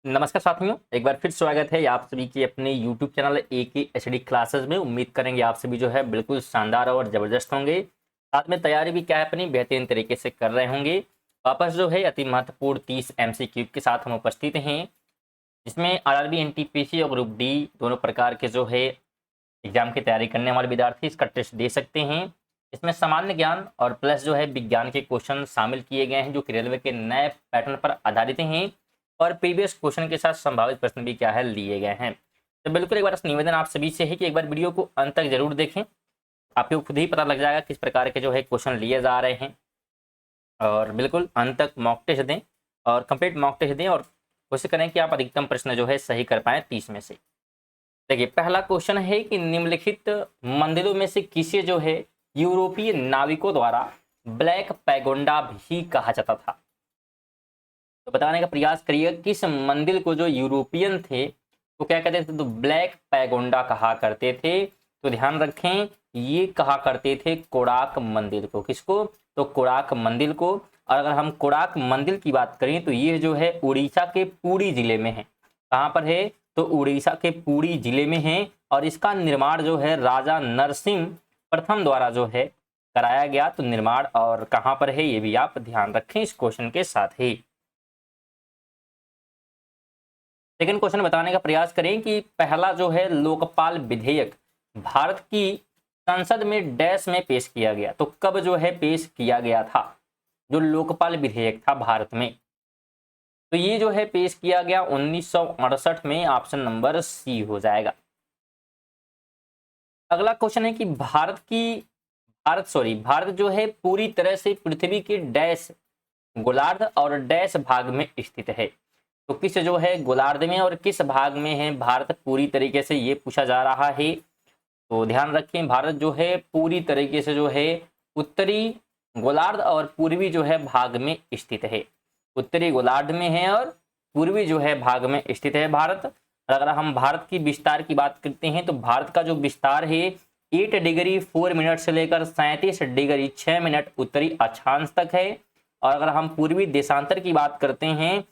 नमस्कार साथियों, एक बार फिर स्वागत है आप सभी की अपने YouTube चैनल AKHD क्लासेस में। उम्मीद करेंगे आप सभी जो है बिल्कुल शानदार और ज़बरदस्त होंगे। साथ में तैयारी भी क्या है अपनी बेहतरीन तरीके से कर रहे होंगे। वापस जो है अति महत्वपूर्ण 30 MCQ के साथ हम उपस्थित हैं, जिसमें RRB NTPC और ग्रुप डी दोनों प्रकार के जो है एग्जाम की तैयारी करने वाले विद्यार्थी इसका टेस्ट दे सकते हैं। इसमें सामान्य ज्ञान और प्लस जो है विज्ञान के क्वेश्चन शामिल किए गए हैं, जो कि रेलवे के नए पैटर्न पर आधारित हैं और प्रीवियस क्वेश्चन के साथ संभावित प्रश्न भी क्या है लिए गए हैं। तो बिल्कुल एक बार निवेदन आप सभी से है कि एक बार वीडियो को अंत तक जरूर देखें, आपको खुद ही पता लग जाएगा किस प्रकार के जो है क्वेश्चन लिए जा रहे हैं। और बिल्कुल अंत तक मॉक टेस्ट दें और कंप्लीट मॉक टेस्ट दें और कोशिश करें कि आप अधिकतम प्रश्न जो है सही कर पाएं 30 में से। देखिए, पहला क्वेश्चन है कि निम्नलिखित मंदिरों में से किसे जो है यूरोपीय नाविकों द्वारा ब्लैक पैगोंडा भी कहा जाता था। तो बताने का प्रयास करिए किस मंदिर को जो यूरोपियन थे वो क्या कहते थे, तो ब्लैक पैगोंडा कहा करते थे। तो ध्यान रखें, ये कहा करते थे कोणार्क मंदिर को। किसको? तो कोणार्क मंदिर को। और अगर हम कोणार्क मंदिर की बात करें तो ये जो है उड़ीसा के पुरी जिले में है। कहाँ पर है? तो उड़ीसा के पुरी जिले में है। और इसका निर्माण जो है राजा नरसिंह प्रथम द्वारा जो है कराया गया। तो निर्माण और कहाँ पर है ये भी आप ध्यान रखें इस क्वेश्चन के साथ ही। सेकंड क्वेश्चन बताने का प्रयास करें कि पहला जो है लोकपाल विधेयक भारत की संसद में डैश में पेश किया गया। तो कब जो है पेश किया गया था जो लोकपाल विधेयक था भारत में? तो ये जो है पेश किया गया 1968 में। ऑप्शन नंबर सी हो जाएगा। अगला क्वेश्चन है कि भारत जो है पूरी तरह से पृथ्वी के डैश गोलार्ध और डैश भाग में स्थित है। तो किस जो है गोलार्ध में और किस भाग में है भारत पूरी तरीके से, ये पूछा जा रहा है। तो ध्यान रखें, भारत जो है पूरी तरीके से जो है उत्तरी गोलार्ध और पूर्वी जो है भाग में स्थित है। उत्तरी गोलार्ध में है और पूर्वी जो है भाग में स्थित है भारत। और अगर हम भारत की विस्तार की बात करते हैं तो भारत का जो विस्तार है 8 डिग्री 4 मिनट से लेकर 37 डिग्री 6 मिनट उत्तरी अक्षांश तक है। और अगर हम पूर्वी देशांतर की बात करते हैं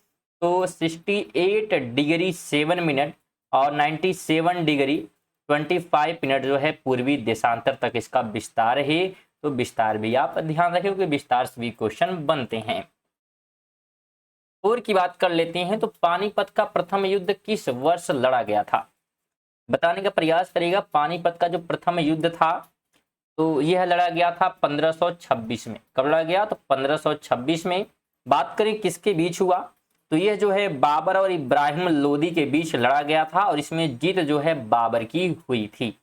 तो 68 डिग्री 7 मिनट और 97 डिग्री 25 मिनट जो है पूर्वी देशांतर तक इसका विस्तार है। तो विस्तार भी आप ध्यान रखें क्योंकि विस्तार से भी क्वेश्चन बनते हैं। और की बात कर लेते हैं तो पानीपत का प्रथम युद्ध किस वर्ष लड़ा गया था? बताने का प्रयास करेगा। पानीपत का जो प्रथम युद्ध था तो यह लड़ा गया था 1526 में। कब लड़ा गया? तो 1526 में। बात करें किसके बीच हुआ तो यह जो है बाबर और इब्राहिम लोदी के बीच लड़ा गया था और इसमें जीत जो है बाबर की हुई थी।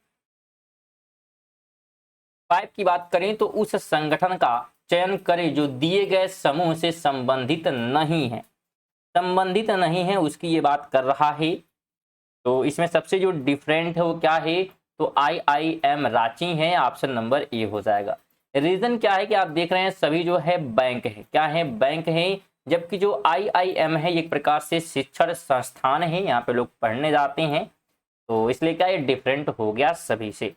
5 की बात करें तो उस संगठन का चयन करें जो दिए गए समूह से संबंधित नहीं है उसकी ये बात कर रहा है। तो इसमें सबसे जो डिफरेंट है वो क्या है? तो IIM रांची है। ऑप्शन नंबर ए हो जाएगा। रीजन क्या है कि आप देख रहे हैं सभी जो है बैंक है। क्या है? बैंक है। जबकि जो IIM है एक प्रकार से शिक्षण संस्थान है, यहाँ पे लोग पढ़ने जाते हैं। तो इसलिए क्या ये डिफरेंट हो गया सभी से।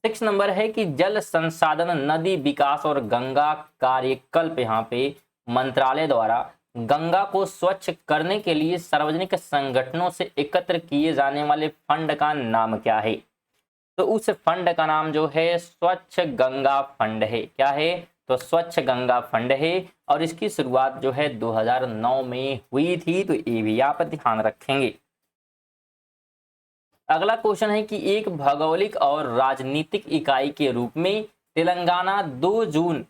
6 नंबर है कि जल संसाधन नदी विकास और गंगा कार्यकल्प यहाँ पे मंत्रालय द्वारा गंगा को स्वच्छ करने के लिए सार्वजनिक संगठनों से एकत्र किए जाने वाले फंड का नाम क्या है? तो उस फंड का नाम जो है स्वच्छ गंगा फंड है। क्या है? तो स्वच्छ गंगा फंड है। और इसकी शुरुआत जो है 2009 में हुई थी। तो ये भी आप ध्यान रखेंगे। अगला क्वेश्चन है कि एक भौगोलिक और राजनीतिक इकाई के रूप में तेलंगाना 2 जून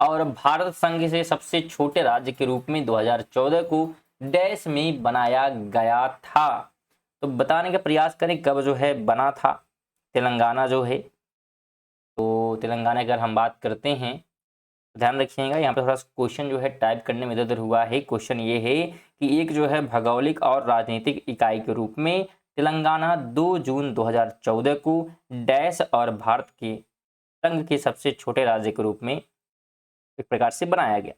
और भारत संघ से सबसे छोटे राज्य के रूप में 2014 को डैश में बनाया गया था। तो बताने का प्रयास करें कब जो है बना था तेलंगाना जो है। तो तेलंगाना की अगर हम बात करते हैं तो ध्यान रखिएगा, यहाँ पे थोड़ा क्वेश्चन जो है टाइप करने में इधर हुआ है। क्वेश्चन ये है कि एक जो है भौगोलिक और राजनीतिक इकाई के रूप में तेलंगाना 2 जून 2014 को डैश और भारत के संघ के सबसे छोटे राज्य के रूप में एक प्रकार से बनाया गया।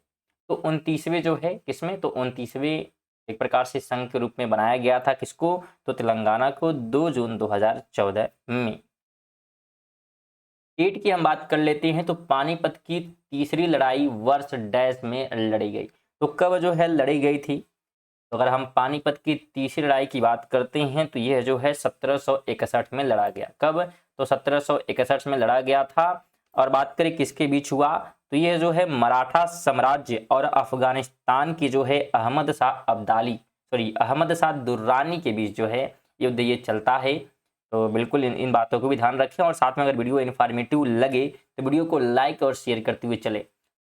तो 29वें जो है किसमें? तो 29वें एक प्रकार से संघ के रूप में बनाया गया था। किसको? तो तेलंगाना को 2 जून 2014 में। 8 की हम बात कर लेते हैं तो पानीपत की तीसरी लड़ाई वर्ष डैश में लड़ी गई। तो कब जो है लड़ी गई थी? तो अगर हम पानीपत की तीसरी लड़ाई की बात करते हैं तो यह जो है 1761 में लड़ा गया। कब? तो 1761 में लड़ा गया था। और बात करें किसके बीच हुआ, तो यह जो है मराठा साम्राज्य और अफगानिस्तान की जो है अहमद शाह दुर्रानी के बीच जो है युद्ध ये चलता है। तो बिल्कुल इन बातों को भी ध्यान रखें, और साथ में अगर वीडियो इन्फॉर्मेटिव लगे तो वीडियो को लाइक और शेयर करते हुए चले।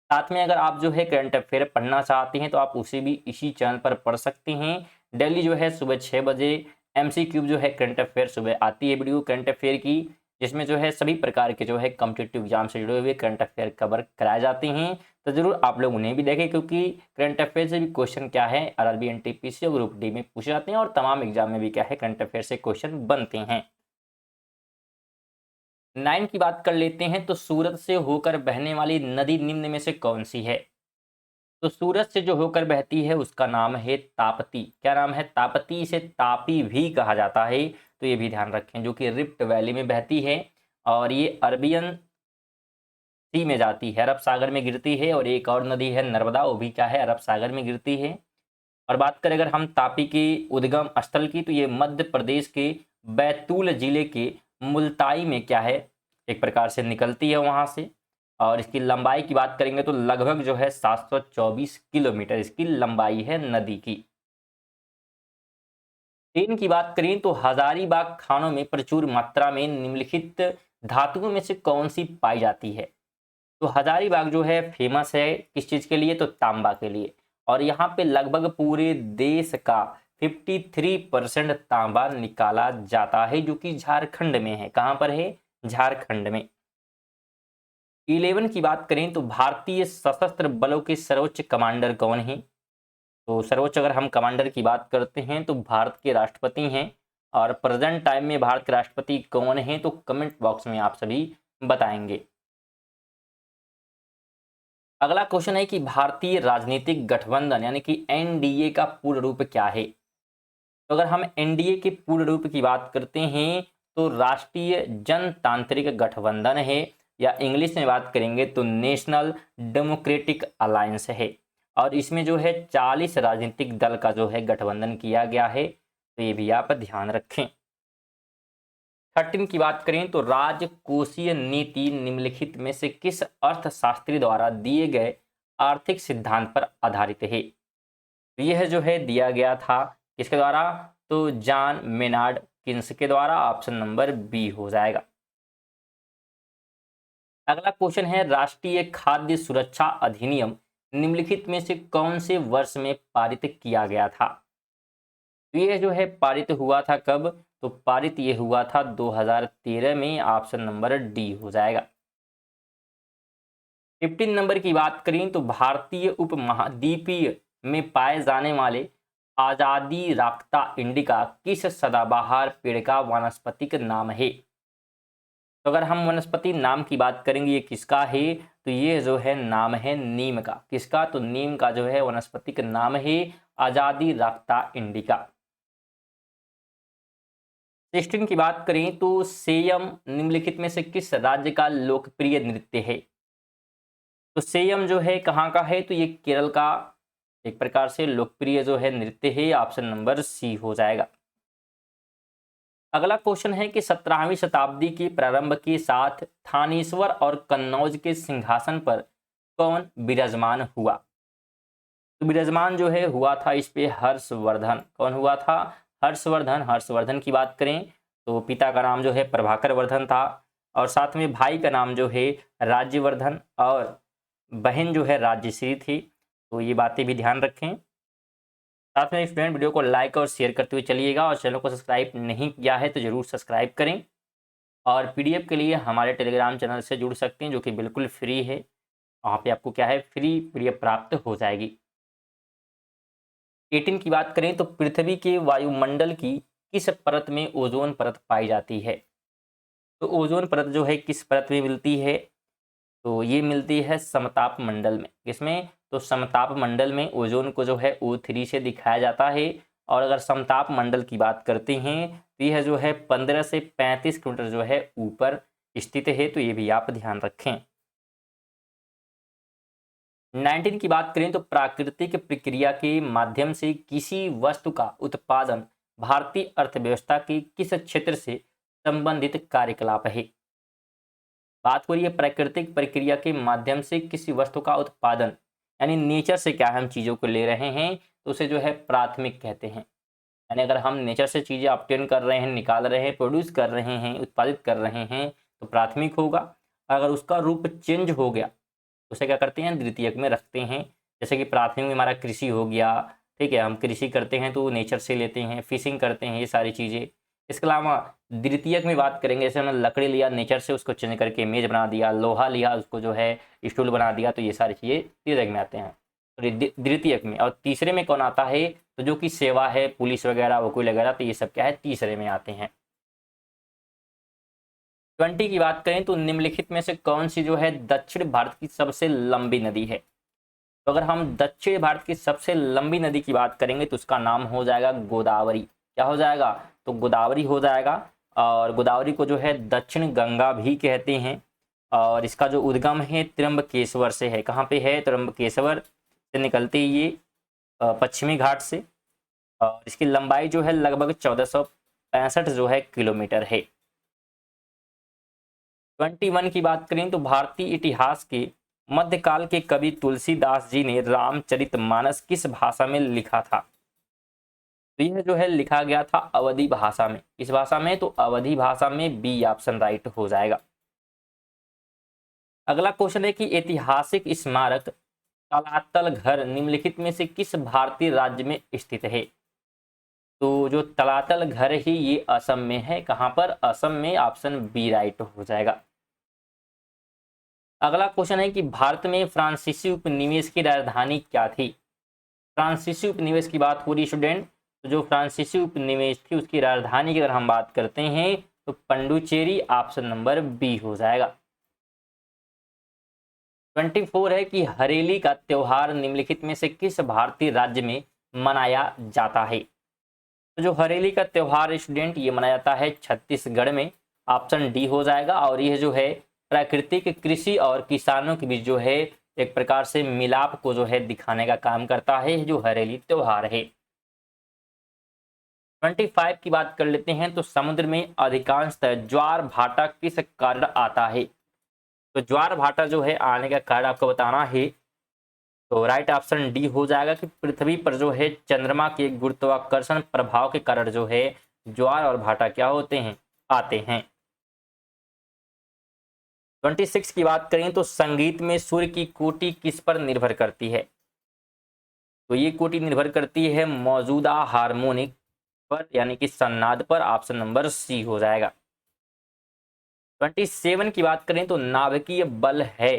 साथ में अगर आप जो है करंट अफेयर पढ़ना चाहते हैं तो आप उसे भी इसी चैनल पर पढ़ सकते हैं। डेली जो है सुबह 6 बजे MCQ जो है करंट अफेयर सुबह आती है वीडियो करंट अफेयर की, जिसमें जो है सभी प्रकार के जो है कॉम्पिटिटिव एग्जाम से जुड़े हुए करंट अफेयर कवर कराए जाते हैं। तो जरूर आप लोग उन्हें भी देखें, क्योंकि करंट अफेयर से भी क्वेश्चन क्या है RRB NTPC और ग्रुप डी में पूछे जाते हैं, और तमाम एग्जाम में भी क्या है करंट अफेयर से क्वेश्चन बनते हैं। 9 की बात कर लेते हैं। तो सूरत से होकर बहने वाली नदी निम्न में से कौन सी है? तो सूरत से जो होकर बहती है उसका नाम है ताप्ती। क्या नाम है? ताप्ती। इसे तापी भी कहा जाता है, तो ये भी ध्यान रखें, जो कि रिफ्ट वैली में बहती है और ये अरबियन सी में जाती है, अरब सागर में गिरती है। और एक और नदी है नर्मदा, वो भी क्या है अरब सागर में गिरती है। और बात करें अगर हम तापी के उद्गम स्थल की, तो ये मध्य प्रदेश के बैतूल जिले के मुल्ताई में क्या है एक प्रकार से निकलती है वहां से। और इसकी लंबाई की बात करेंगे तो लगभग जो है 724 किलोमीटर इसकी लंबाई है नदी की। 3 की बात करें तो हजारीबाग खानों में प्रचुर मात्रा में निम्नलिखित धातुओं में से कौन सी पाई जाती है? तो हजारीबाग जो है फेमस है किस चीज के लिए? तो तांबा के लिए। और यहाँ पे लगभग पूरे देश का 53% तांबा निकाला जाता है, जो कि झारखंड में है। कहां पर है? झारखंड में। 11 की बात करें तो भारतीय सशस्त्र बलों के सर्वोच्च कमांडर कौन है? तो सर्वोच्च अगर हम कमांडर की बात करते हैं तो भारत के राष्ट्रपति हैं। और प्रेजेंट टाइम में भारत के राष्ट्रपति कौन है? तो कमेंट बॉक्स में आप सभी बताएंगे। अगला क्वेश्चन है कि भारतीय राजनीतिक गठबंधन यानी कि NDA का पूर्ण रूप क्या है? तो अगर हम NDA के पूर्ण रूप की बात करते हैं तो राष्ट्रीय जनतांत्रिक गठबंधन है, या इंग्लिश में बात करेंगे तो नेशनल डेमोक्रेटिक अलायंस है। और इसमें जो है 40 राजनीतिक दल का जो है गठबंधन किया गया है, तो ये भी आप ध्यान रखें। 13 की बात करें तो राजकोषीय नीति निम्नलिखित में से किस अर्थशास्त्री द्वारा दिए गए आर्थिक सिद्धांत पर आधारित है? तो यह जो है दिया गया था किसके द्वारा? तो जॉन मेनार्ड किन्स के द्वारा। ऑप्शन नंबर बी हो जाएगा। अगला क्वेश्चन है राष्ट्रीय खाद्य सुरक्षा अधिनियम निम्नलिखित में से कौन से वर्ष में पारित किया गया था? तो यह जो है पारित हुआ था कब? तो पारित ये हुआ था 2013 में। ऑप्शन नंबर डी हो जाएगा। 15 नंबर की बात करें तो भारतीय उपमहाद्वीपीय में पाए जाने वाले आजादी राक्ता इंडिका किस सदाबहार पेड़ का वानस्पतिक नाम है? तो अगर हम वनस्पति नाम की बात करेंगे ये किसका है? तो ये जो है नाम है नीम का। किसका? तो नीम का जो है वनस्पतिक नाम है आजादी राक्ता इंडिका। 16 की बात करें तो सेयम निम्नलिखित में से किस राज्य का लोकप्रिय नृत्य है? तो सेयम जो है कहाँ का है? तो ये केरल का एक प्रकार से लोकप्रिय जो है नृत्य है। ऑप्शन नंबर सी हो जाएगा। अगला क्वेश्चन है कि 17वीं शताब्दी के प्रारंभ के साथ थानेश्वर और कन्नौज के सिंहासन पर कौन विराजमान हुआ? तो विराजमान जो है हुआ था इस पे हर्षवर्धन। कौन हुआ था? हर्षवर्धन। हर्षवर्धन की बात करें तो पिता का नाम जो है प्रभाकर वर्धन था, और साथ में भाई का नाम जो है राज्यवर्धन, और बहन जो है राज्यश्री थी। तो ये बातें भी ध्यान रखें। साथ में स्टूडेंट वीडियो को लाइक और शेयर करते हुए चलिएगा, और चैनल को सब्सक्राइब नहीं किया है तो जरूर सब्सक्राइब करें। और PDF के लिए हमारे टेलीग्राम चैनल से जुड़ सकते हैं, जो कि बिल्कुल फ्री है। वहाँ पे आपको क्या है फ्री PDF प्राप्त हो जाएगी। 18 की बात करें तो पृथ्वी के वायुमंडल की किस परत में ओजोन परत पाई जाती है? तो ओजोन परत जो है किस परत में मिलती है? तो ये मिलती है समताप मंडल में। किसमें? तो समताप मंडल में ओजोन को जो है O3 से दिखाया जाता है। और अगर समताप मंडल की बात करते हैं तो यह जो है 15 से 35 किलोमीटर जो है ऊपर स्थित है। तो ये भी आप ध्यान रखें। 19 की बात करें तो प्राकृतिक प्रक्रिया के माध्यम से किसी वस्तु का उत्पादन भारतीय अर्थव्यवस्था के किस क्षेत्र से संबंधित कार्यकलाप है। बात हो रही है प्राकृतिक प्रक्रिया के माध्यम से किसी वस्तु का उत्पादन, यानी नेचर से क्या हम चीज़ों को ले रहे हैं तो उसे जो है प्राथमिक कहते हैं। यानी अगर हम नेचर से चीज़ें ऑब्टेन कर रहे हैं, निकाल रहे हैं, प्रोड्यूस कर रहे हैं, उत्पादित कर रहे हैं तो प्राथमिक होगा। अगर उसका रूप चेंज हो गया तो उसे क्या करते हैं, द्वितीयक में रखते हैं। जैसे कि प्राथमिक में हमारा कृषि हो गया, ठीक है, हम कृषि करते हैं तो नेचर से लेते हैं, फिशिंग करते हैं, ये सारी चीज़ें। इसके अलावा द्वितीयक में बात करेंगे, जैसे हमने लकड़ी लिया नेचर से, उसको चेंज करके मेज बना दिया, लोहा लिया उसको जो है स्टूल बना दिया, तो ये सारी चीज़ें तृतीयक में आते हैं। तो द्वितीयक में। और तीसरे में कौन आता है, तो जो कि सेवा है, पुलिस वगैरह, वकील वगैरह, तो ये सब क्या है, तीसरे में आते हैं। 20 की बात करें तो निम्नलिखित में से कौन सी जो है दक्षिण भारत की सबसे लंबी नदी है। तो अगर हम दक्षिण भारत की सबसे लंबी नदी की बात करेंगे तो उसका नाम हो जाएगा गोदावरी। क्या हो जाएगा, तो गोदावरी हो जाएगा। और गोदावरी को जो है दक्षिण गंगा भी कहते हैं। और इसका जो उद्गम है त्र्यंबकेश्वर से है। कहाँ पे है, त्र्यंबकेश्वर से निकलते ही ये पश्चिमी घाट से। और इसकी लंबाई जो है लगभग 1465 जो है किलोमीटर है। 21 की बात करें तो भारतीय इतिहास के मध्यकाल के कवि तुलसीदास जी ने रामचरितमानस किस भाषा में लिखा था। तो यह जो है लिखा गया था अवधी भाषा में। इस भाषा में, तो अवधी भाषा में, बी ऑप्शन राइट हो जाएगा। अगला क्वेश्चन है कि ऐतिहासिक स्मारक तलातल घर निम्नलिखित में से किस भारतीय राज्य में स्थित है। तो जो तलातल घर है ये असम में है। कहां पर, असम में, ऑप्शन बी राइट हो जाएगा। अगला क्वेश्चन है कि भारत में फ्रांसीसी उपनिवेश की राजधानी क्या थी। फ्रांसीसी उपनिवेश की बात हो रही स्टूडेंट, तो जो फ्रांसीसी उपनिवेश थी उसकी राजधानी की अगर हम बात करते हैं तो पंडुचेरी, ऑप्शन नंबर बी हो जाएगा। 24 है कि हरेली का त्योहार निम्नलिखित में से किस भारतीय राज्य में मनाया जाता है। तो जो हरेली का त्योहार स्टूडेंट ये मनाया जाता है छत्तीसगढ़ में, ऑप्शन डी हो जाएगा। और यह जो है प्राकृतिक कृषि और किसानों के बीच जो है एक प्रकार से मिलाप को जो है दिखाने का काम करता है जो हरेली त्योहार है। 25 की बात कर लेते हैं तो समुद्र में अधिकांशतः ज्वार भाटा किस कारण आता है। तो ज्वार भाटा जो है आने का कारण आपको बताना है। तो राइट ऑप्शन डी हो जाएगा कि पृथ्वी पर जो है चंद्रमा के गुरुत्वाकर्षण प्रभाव के कारण जो है ज्वार और भाटा क्या होते हैं, आते हैं। 26 की बात करें तो संगीत में सुर की कोटि किस पर निर्भर करती है। तो ये कोटि निर्भर करती है मौजूदा हार्मोनिक पर, यानी कि सन्नाद पर, ऑप्शन नंबर सी हो जाएगा। 27 की बात करें तो नाभिकीय बल है।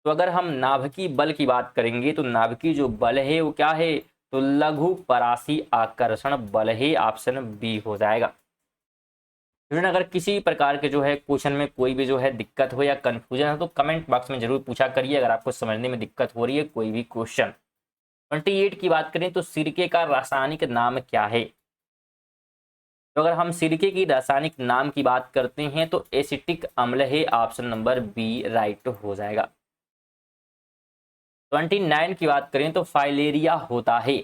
तो अगर हम नाभिकीय बल की बात करेंगे तो नाभिकीय जो बल है वो क्या है, तो लघु परासी आकर्षण बल है, ऑप्शन बी हो जाएगा। स्टूडेंट अगर किसी प्रकार के जो है क्वेश्चन में कोई भी जो है दिक्कत हो या कंफ्यूजन हो तो कमेंट बॉक्स में जरूर पूछा करिए अगर आपको समझने में दिक्कत हो रही है कोई भी क्वेश्चन। 28 की बात करें तो सिरके का रासायनिक नाम क्या है। तो अगर हम सिरके की रासायनिक नाम की बात करते हैं तो एसिटिक अम्ल है, ऑप्शन नंबर बी राइट हो जाएगा। 29 की बात करें तो फाइलेरिया होता है।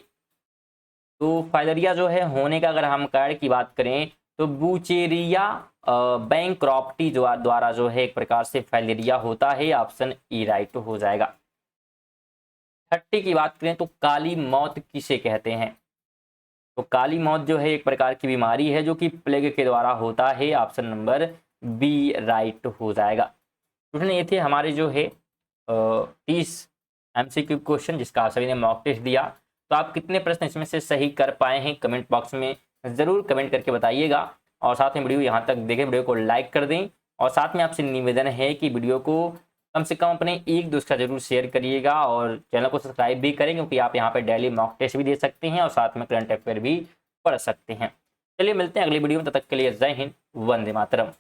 तो फाइलेरिया जो है होने का अगर हम कारण की बात करें तो बूचेरिया बैंक्रॉप्टी द्वारा जो है एक प्रकार से फाइलेरिया होता है, ऑप्शन ई राइट हो जाएगा। 30 की बात करें तो काली मौत किसे कहते हैं। तो काली मौत जो है एक प्रकार की बीमारी है जो कि प्लेग के द्वारा होता है, ऑप्शन नंबर बी राइट हो जाएगा। स्टूडेंट ये थे हमारे जो है 30 MCQ क्वेश्चन जिसका आप सभी ने मॉक टेस्ट दिया। तो आप कितने प्रश्न इसमें से सही कर पाए हैं कमेंट बॉक्स में ज़रूर कमेंट करके बताइएगा। और साथ में वीडियो यहाँ तक देखें, वीडियो को लाइक कर दें और साथ में आपसे निवेदन है कि वीडियो को कम से कम अपने एक दोस्त का जरूर शेयर करिएगा और चैनल को सब्सक्राइब भी करें क्योंकि आप यहाँ पर डेली मॉक टेस्ट भी दे सकते हैं और साथ में करंट अफेयर भी पढ़ सकते हैं। चलिए मिलते हैं अगली वीडियो में, तब तक के लिए जय हिंद, वंदे मातरम।